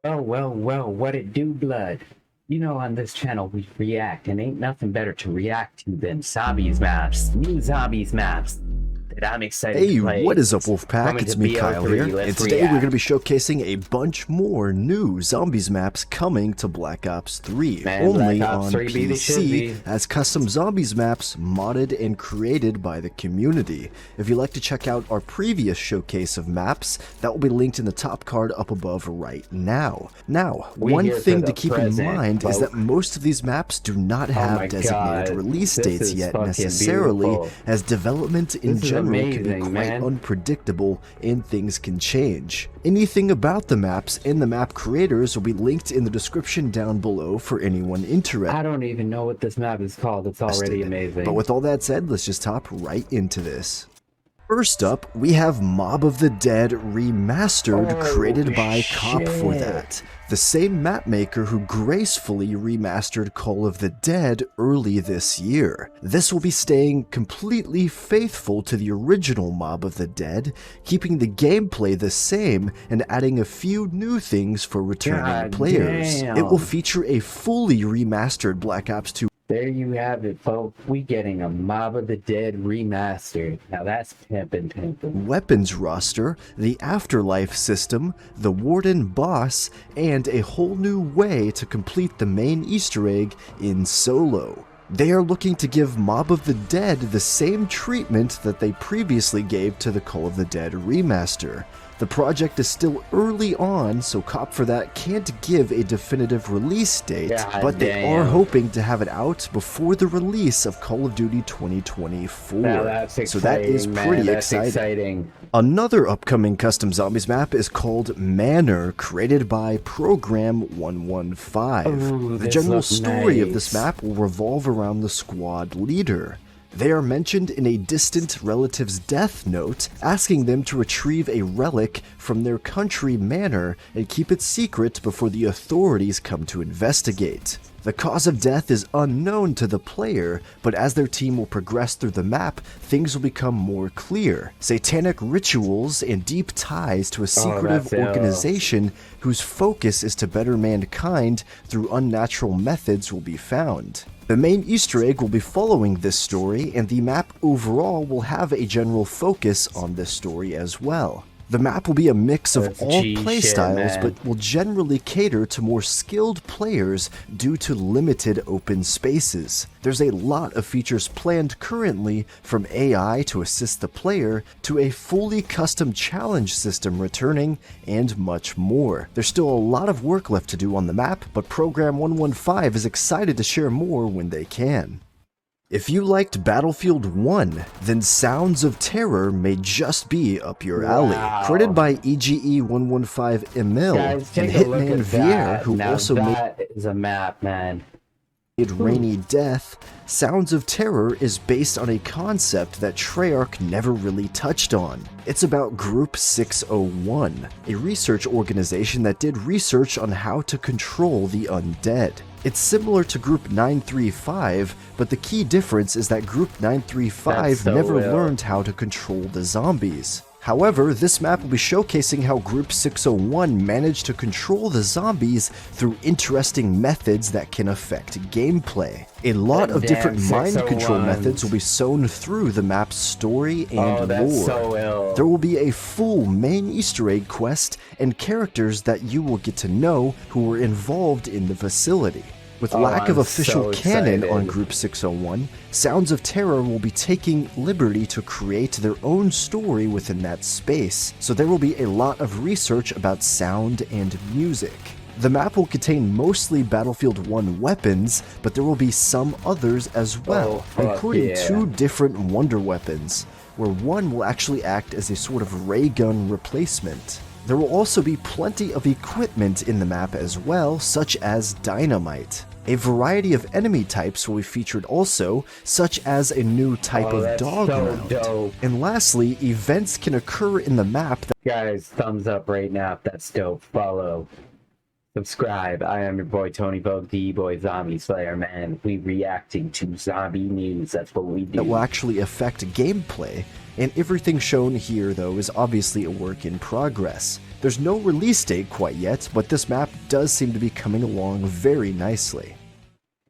Well, what it do, blood? You know, on this channel we react, and ain't nothing better to react to than zombies maps, new zombies maps that I'm excited to Hey, play. what is up, Wolfpack? Coming It's to me, Kyle BO3, here, let's and today react. we're going to be showcasing a bunch more new Zombies maps coming to Black Ops 3, Man, only Black Ops on 3 be the should PC, be. as custom Zombies maps modded and created by the community. If you'd like to check out our previous showcase of maps, that will be linked in the top card up above right now. Now, We one here for thing the to keep in present, mind is that folk. most of these maps do not Oh have my designated God, release this dates is yet fucking necessarily, beautiful. as development in This is general can be amazing, quite man. unpredictable and things can change. Anything about the maps and the map creators will be linked in the description down below for anyone interested. I don't even know what this map is called. It's already amazing. But with all that said, let's just hop right into this. First up, we have Mob of the Dead Remastered, created by Cop for That, the same map maker who gracefully remastered Call of the Dead early this year. This will be staying completely faithful to the original Mob of the Dead, keeping the gameplay the same and adding a few new things for returning players. Damn. It will feature a fully remastered Black Ops 2 There you have it, folks. We getting a Mob of the Dead remastered. Now that's pimpin'. weapons roster, the afterlife system, the warden boss, and a whole new way to complete the main Easter egg in solo. They are looking to give Mob of the Dead the same treatment that they previously gave to the Call of the Dead remaster. The project is still early on, so Cop for That can't give a definitive release date, God but they damn. are hoping to have it out before the release of Call of Duty 2024. Now that's exciting, So that is man. pretty That's exciting. Another upcoming custom zombies map is called Manor, created by Program 115. Ooh, The this general looks story of nice. this map will revolve around the squad leader. They are mentioned in a distant relative's death note, asking them to retrieve a relic from their country manor and keep it secret before the authorities come to investigate. The cause of death is unknown to the player, but as their team will progress through the map, things will become more clear. Satanic rituals and deep ties to a secretive that's ill. organization whose focus is to better mankind through unnatural methods will be found. The main Easter egg will be following this story, and the map overall will have a general focus on this story as well. The map will be a mix of That's all G shit, playstyles, man. but will generally cater to more skilled players due to limited open spaces. There's a lot of features planned currently, from AI to assist the player, to a fully custom challenge system returning, and much more. There's still a lot of work left to do on the map, but Program 115 is excited to share more when they can. If you liked Battlefield 1, then Sounds of Terror may just be up your alley. Wow. Created by EGE115 Emil and Guys, take a look Hitman at Vier, that. who Now also that is a map, man. made Rainy Death, Sounds of Terror is based on a concept that Treyarch never really touched on. It's about Group 601, a research organization that did research on how to control the undead. It's similar to Group 935, but the key difference is that Group 935 That's so never ill. learned how to control the zombies. However, this map will be showcasing how Group 601 managed to control the zombies through interesting methods that can affect gameplay. A lot of different mind control 601s. methods will be sewn through the map's story and Oh, that's lore. so ill. There will be a full main Easter egg quest and characters that you will get to know who were involved in the facility. With lack of I'm official so canon on excited. Group 601, Sounds of Terror will be taking liberty to create their own story within that space, so there will be a lot of research about sound and music. The map will contain mostly Battlefield 1 weapons, but there will be some others as well, Oh, fuck including yeah. 2 different wonder weapons, where one will actually act as a sort of ray gun replacement. There will also be plenty of equipment in the map as well, such as dynamite. A variety of enemy types will be featured also, such as a new type Oh, of that's dog so round. dope. And lastly, events can occur in the map that Guys, thumbs up right now if that's dope. Follow. subscribe. I am your boy Tony Vogue, the boy Zombie Slayer, man. We reacting to zombie news. That's what we do. That will actually affect gameplay, and everything shown here, though, is obviously a work in progress. There's no release date quite yet, but this map does seem to be coming along very nicely.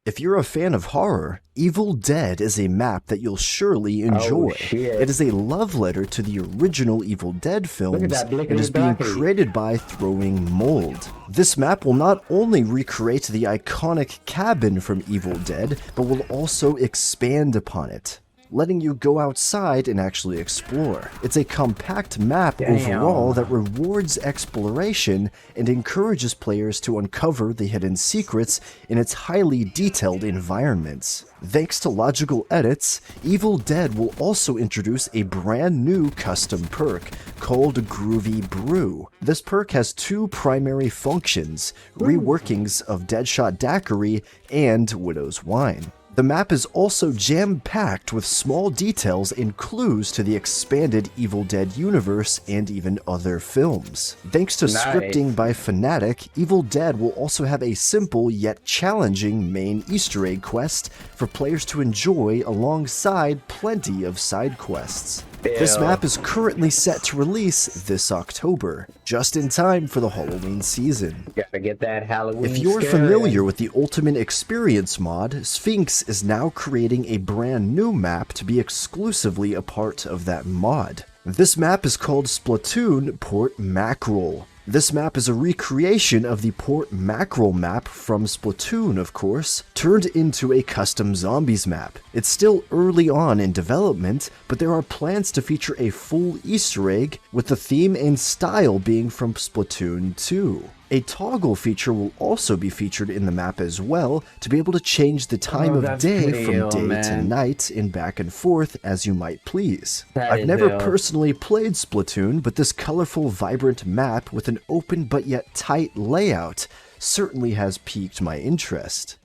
If you're a fan of horror, Evil Dead is a map that you'll surely enjoy. It is a love letter to the original Evil Dead films and is being created by Throwing Mold. This map will not only recreate the iconic cabin from Evil Dead, but will also expand upon it, letting you go outside and actually explore. It's a compact map overall that rewards exploration and encourages players to uncover the hidden secrets in its highly detailed environments. Thanks to logical edits, Evil Dead will also introduce a brand new custom perk called Groovy Brew. This perk has two primary functions: reworkings of Deadshot Daiquiri and Widow's Wine. The map is also jam-packed with small details and clues to the expanded Evil Dead universe and even other films. Thanks to scripting by Fnatic, Evil Dead will also have a simple yet challenging main Easter egg quest for players to enjoy alongside plenty of side quests. This map is currently set to release this October, just in time for the Halloween season. Gotta get that Halloween. If you're familiar with the Ultimate Experience mod, Sphinx is now creating a brand new map to be exclusively a part of that mod. This map is called Splatoon Port Mackerel. This map is a recreation of the Port Mackerel map from Splatoon, of course, turned into a custom zombies map. It's still early on in development, but there are plans to feature a full Easter egg, with the theme and style being from Splatoon 2. A toggle feature will also be featured in the map as well, to be able to change the time of day from day to night and back and forth as you might please. I've never personally played Splatoon, but this colorful, vibrant map with an open but yet tight layout certainly has piqued my interest.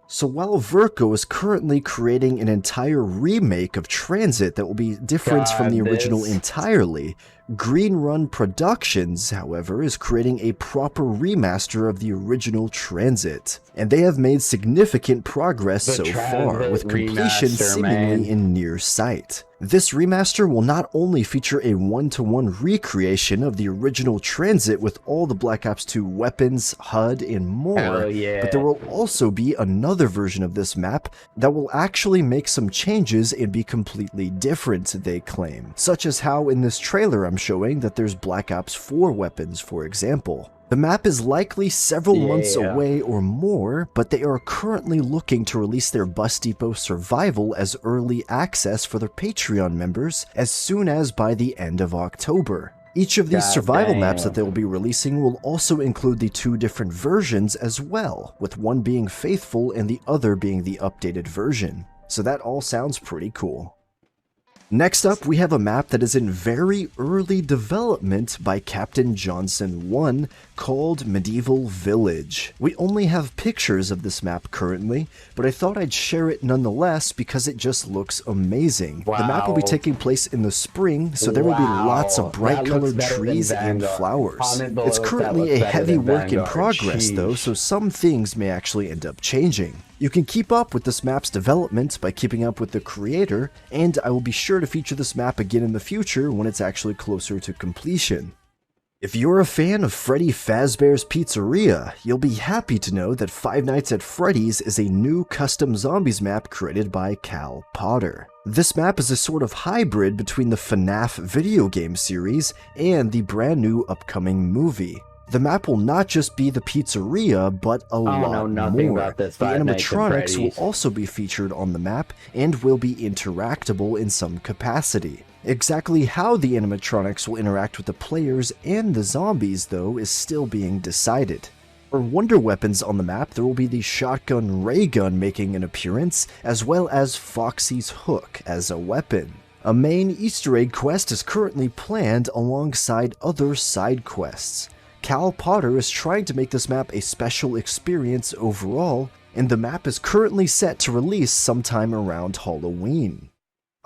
So while Verco is currently creating an entire remake of Transit that will be different from the original entirely, Green Run Productions, however, is creating a proper remaster of the original Transit, and they have made significant progress so far, with completion seemingly in near sight. This remaster will not only feature a one-to-one recreation of the original Transit with all the Black Ops 2 weapons, HUD, and more, but there will also be another version of this map that will actually make some changes and be completely different, they claim, such as how in this trailer I'm showing that there's Black Ops 4 weapons, for example. The map is likely several months away or more, but they are currently looking to release their Bus Depot Survival as early access for their Patreon members as soon as by the end of October. Each of these survival maps that they will be releasing will also include the two different versions as well, with one being faithful and the other being the updated version. So that all sounds pretty cool. Next up, we have a map that is in very early development by Captain Johnson 1 called Medieval Village. We only have pictures of this map currently, but I thought I'd share it nonetheless because it just looks amazing. The map will be taking place in the spring, so there will be lots of bright colored trees and flowers. It's currently a heavy work in progress though, so some things may actually end up changing. You can keep up with this map's development by keeping up with the creator, and I will be sure to feature this map again in the future when it's actually closer to completion. If you're a fan of Freddy Fazbear's Pizzeria, you'll be happy to know that Five Nights at Freddy's is a new custom zombies map created by Cal Potter. This map is a sort of hybrid between the FNAF video game series and the brand new upcoming movie. The map will not just be the pizzeria, but a lot more. The animatronics will also be featured on the map and will be interactable in some capacity. Exactly how the animatronics will interact with the players and the zombies, though, is still being decided. For wonder weapons on the map, there will be the shotgun ray gun making an appearance, as well as Foxy's hook as a weapon. A main Easter egg quest is currently planned alongside other side quests. Cal Potter is trying to make this map a special experience overall, and the map is currently set to release sometime around Halloween.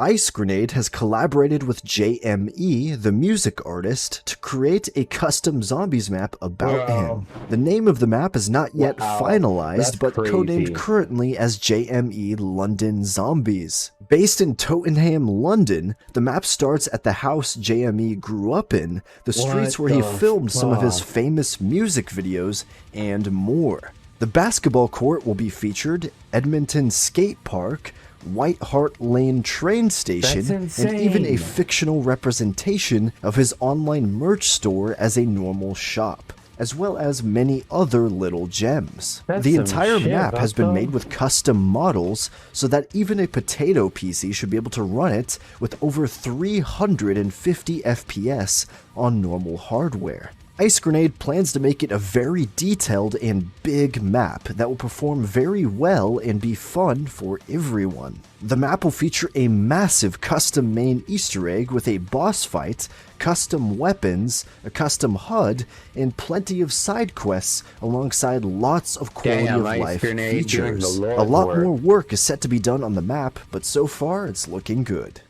Ice Grenade has collaborated with JME, the music artist, to create a custom zombies map about him. The name of the map is not yet finalized, but codenamed currently as JME London Zombies. Based in Tottenham, London, the map starts at the house JME grew up in, the streets where he filmed some of his famous music videos, and more. The basketball court will be featured, Edmonton Skate Park, White Hart Lane train station, and even a fictional representation of his online merch store as a normal shop, as well as many other little gems. The entire map has been made with custom models so that even a potato PC should be able to run it with over 350 FPS on normal hardware. Ice Grenade plans to make it a very detailed and big map that will perform very well and be fun for everyone. The map will feature a massive custom main Easter egg with a boss fight, custom weapons, a custom HUD, and plenty of side quests alongside lots of quality of life features. A lot more work is set to be done on the map, but so far it's looking good.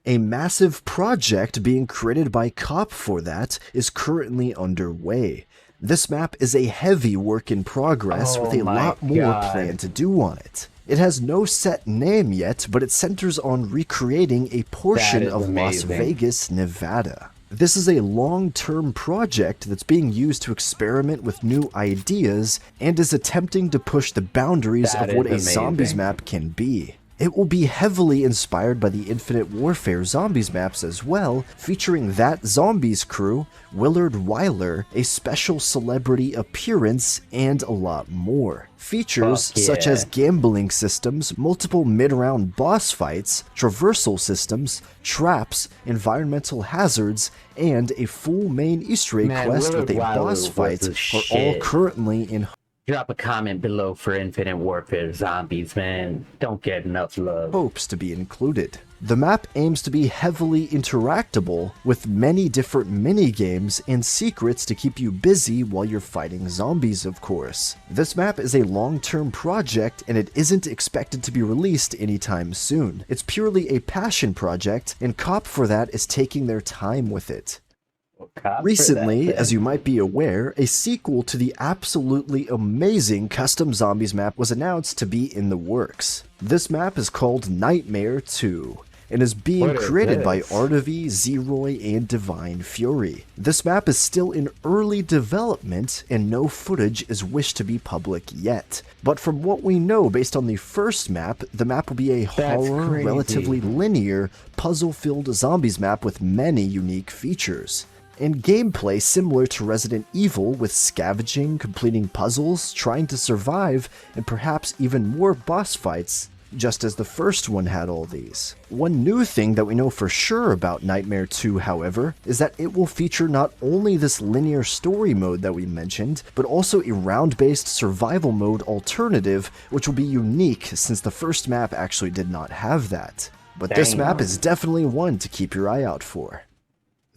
A massive project being created by COP for that is currently underway. This map is a heavy work in progress with a lot more planned to do on it. It has no set name yet, but it centers on recreating a portion of Las Vegas, Nevada. This is a long-term project that's being used to experiment with new ideas and is attempting to push the boundaries of what a zombies map can be. It will be heavily inspired by the Infinite Warfare Zombies maps as well, featuring that Zombies crew, Willard Wyler, a special celebrity appearance, and a lot more. Features such as gambling systems, multiple mid-round boss fights, traversal systems, traps, environmental hazards, and a full main Easter egg quest with a boss fight are all currently in. Drop a comment below for Infinite Warfare Zombies, man. Don't get enough love. Hopes to be included. The map aims to be heavily interactable, with many different mini-games and secrets to keep you busy while you're fighting zombies, of course. This map is a long-term project, and it isn't expected to be released anytime soon. It's purely a passion project, and COP for that is taking their time with it. Recently, as you might be aware, a sequel to the absolutely amazing Custom Zombies map was announced to be in the works. This map is called Nightmare 2, and is being created by Artavi, Zeroy, and Divine Fury. This map is still in early development, and no footage is wished to be public yet. But from what we know based on the first map, the map will be a horror, relatively linear, puzzle-filled zombies map with many unique features. And gameplay similar to Resident Evil, with scavenging, completing puzzles, trying to survive, and perhaps even more boss fights, just as the first one had all these. One new thing that we know for sure about Nightmare 2, however, is that it will feature not only this linear story mode that we mentioned, but also a round-based survival mode alternative, which will be unique since the first map actually did not have that. But this map is definitely one to keep your eye out for.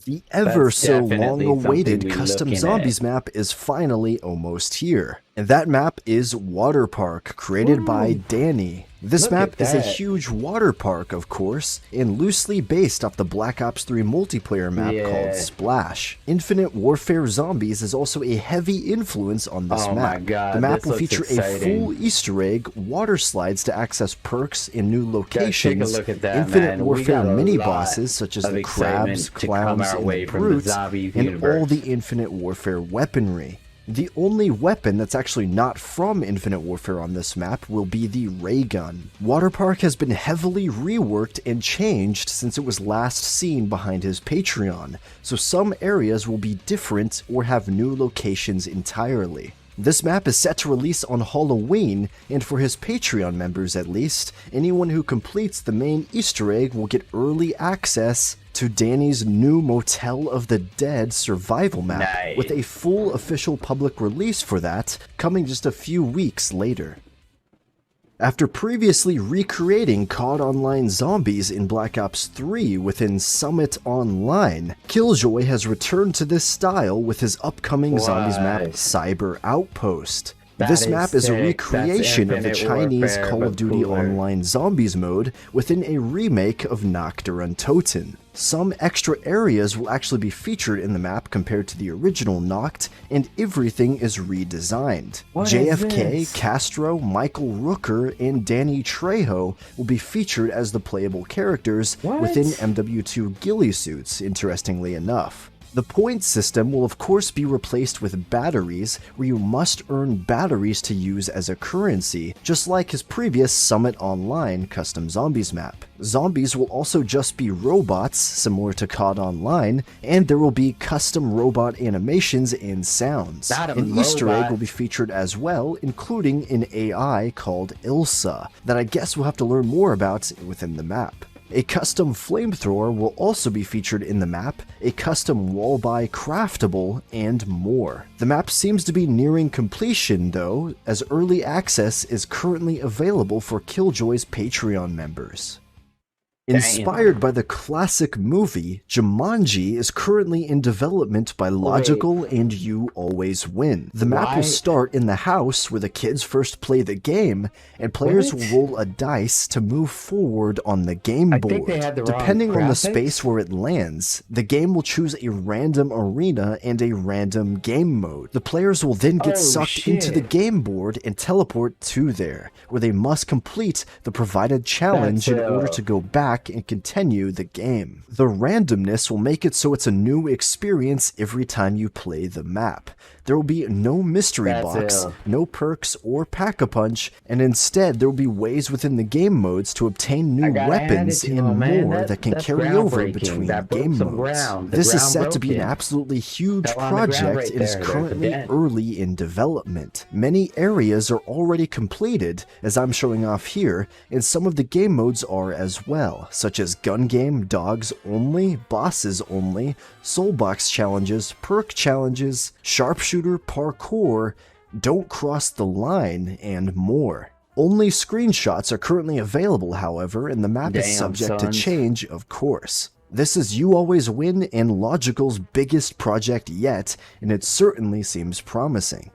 The ever-so-long-awaited Custom Zombies map is finally almost here, and that map is Water Park, created by Danny. This map is a huge water park, of course, and loosely based off the Black Ops 3 multiplayer map called Splash. Infinite Warfare Zombies is also a heavy influence on this map. The map will feature a full Easter egg, water slides to access perks in new locations, Infinite Warfare mini-bosses such as the crabs, clowns, and the brutes, and all the Infinite Warfare weaponry. The only weapon that's actually not from Infinite Warfare on this map will be the ray gun. Water Park has been heavily reworked and changed since it was last seen behind his Patreon, so some areas will be different or have new locations entirely. This map is set to release on Halloween, and for his Patreon members at least, anyone who completes the main Easter egg will get early access to Danny's new Motel of the Dead survival map, with a full official public release for that coming just a few weeks later. After previously recreating COD Online zombies in Black Ops 3 within Summit Online, Killjoy has returned to this style with his upcoming zombies map, Cyber Outpost. This map is a sick. recreation of the That's Chinese Infinite Call of Duty Warfare, but cooler. Online Zombies mode within a remake of Nacht der Untoten. Some extra areas will actually be featured in the map compared to the original Nacht, and everything is redesigned. What is JFK, this? Castro, Michael Rooker, and Danny Trejo will be featured as the playable characters What? within MW2 ghillie suits, interestingly enough. The point system will of course be replaced with batteries, where you must earn batteries to use as a currency, just like his previous Summit Online custom zombies map. Zombies will also just be robots, similar to COD Online, and there will be custom robot animations and sounds. Not a An Easter egg robot. will be featured as well, including an AI called Ilsa, that I guess we'll have to learn more about within the map. A custom flamethrower will also be featured in the map, a custom wall-buy craftable, and more. The map seems to be nearing completion though, as early access is currently available for Killjoy's Patreon members. Inspired by the classic movie, Jumanji is currently in development by Logical and You Always Win. The map will start in the house where the kids first play the game, and players will roll a dice to move forward on the game I board. think they had the wrong Depending on the graphics. space where it lands, the game will choose a random arena and a random game mode. The players will then get Oh, sucked into the shit. game board and teleport to there, where they must complete the provided challenge in order to go back and continue the game. The randomness will make it so it's a new experience every time you play the map. There will be no mystery box, no perks or pack-a-punch, and instead there will be ways within the game modes to obtain new weapons and more that can carry over between game modes. This is set to be an absolutely huge project and is currently early in development. Many areas are already completed, as I'm showing off here, and some of the game modes are as well, such as gun game, dogs only, bosses only, soul box challenges, perk challenges, sharpshooter, parkour, don't cross the line, and more. Only screenshots are currently available, however, and the map is subject to change, of course. This is You Always Win and Logical's biggest project yet, and it certainly seems promising.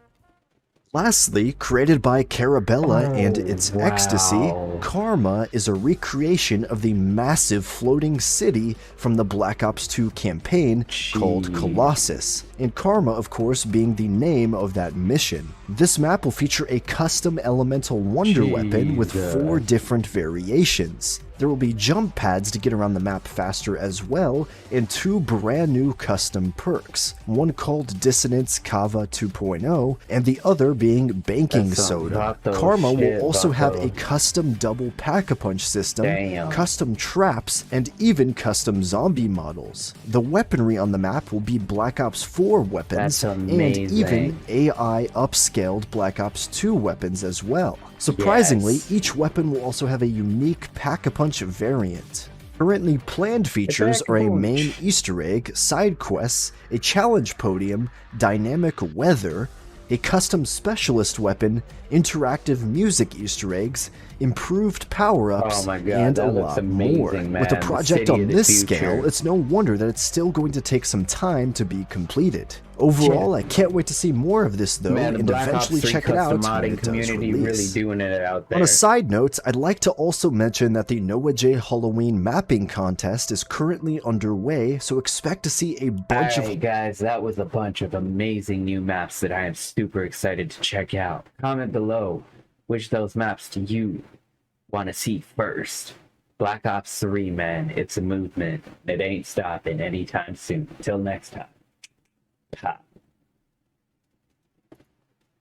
Lastly, created by Carabella and its Ecstasy, Karma is a recreation of the massive floating city from the Black Ops 2 campaign called Colossus, and Karma of course being the name of that mission. This map will feature a custom elemental wonder weapon with 4 different variations. There will be jump pads to get around the map faster as well, and 2 brand new custom perks, one called Dissonance Kava 2.0 and the other being Banking Soda. Karma will also have a custom double pack-a-punch system, custom traps, and even custom zombie models. The weaponry on the map will be Black Ops 4 weapons and even AI upscaled Black Ops 2 weapons as well. Surprisingly, each weapon will also have a unique pack-a-punch variant. Currently planned features are a main Easter egg, side quests, a challenge podium, dynamic weather, a custom specialist weapon, interactive music Easter eggs, improved power-ups, and a lot more. With a project on this scale, it's no wonder that it's still going to take some time to be completed. Overall, I can't wait to see more of this though, and eventually check it out when it does release. On a side note, I'd like to also mention that the Noah J. Halloween mapping contest is currently underway, so expect to see a bunch of... guys, that was a bunch of amazing new maps that I am super excited to check out. Comment below which those maps do you want to see first. Black Ops 3, man, it's a movement. It ain't stopping anytime soon. Till next time. Pop.